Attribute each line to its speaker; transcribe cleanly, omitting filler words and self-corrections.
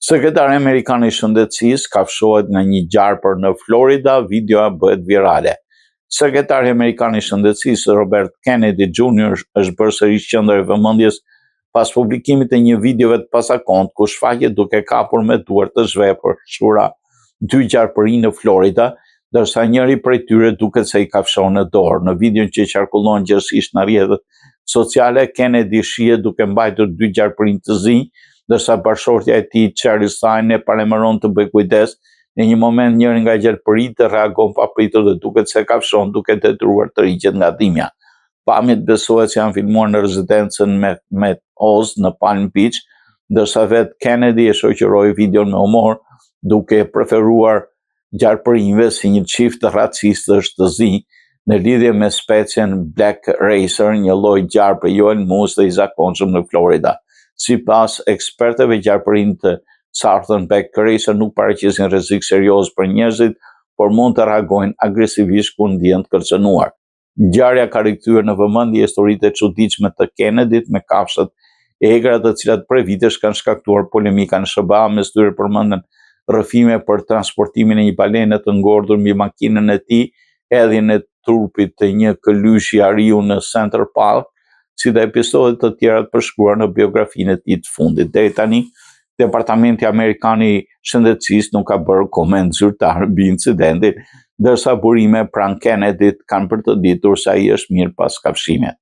Speaker 1: Sekretari Amerikan I Shëndetësisë kafshohet nga një gjarpër në Florida, videoja bëhet virale. Sekretari Amerikan I Shëndetësisë Robert Kennedy Jr. është bërë sërish qendër e vëmendjes pas publikimit të një videove të pasakontë ku shfaqet duke kapur me duar të zhveshura dy gjarpëri në Florida, ndërsa njëri prej tyre duket se I kafshon në dorë. Në videon që qarkullon gjithsesi në rrjetet sociale, Kennedy shihet duke mbajtur dy gjarpërinj të zi, ndërsa bashortja e tij Cheryl Stein e paremëron të bëjë kujdes. Në një moment njëri nga gjarpëritë reagon papritur dhe duket se kafshon duke detyruar të rriqet nga dhimbja. Pamjet besohet se janë filmuar në rezidencën me Oz në Palm Beach, ndërsa vetë Kennedy e shoqëroi videon me humor, duke preferuar gjarpërinjve si një çift racistësh të zi në lidhje me specien Black Racer, një lloj gjarpe jo elmues dhe I zakonshëm në Florida. Sipas ekspertëve, gjarpërinjtë të Southern Black Racer nuk paraqesin rrezik serioz për njerëzit, por mund të reagojnë agresivisht kur ndihen të kërcënuar. Ngjarja ka rikthyer në vëmendje historitë e çuditshme të Kennedyt me kafshët e egra të cilat prej vitesh kanë shkaktuar polemika në SBA, mes tyre përmenden rrëfime për transportimin e një balene të ngordhur mbi makinën e tij, hedhjen e trupit të një këlyshi ariu në Center Park, si dhe episode të tjera të përshkruar në biografinë e tij të fundit. Deri tani, Departamenti Amerikan I Shëndetësisë nuk ka bërë koment zyrtar mbi incidentin, ndërsa burime pranë Kennedyt kanë për të ditur se ai është mirë pas kafshimit.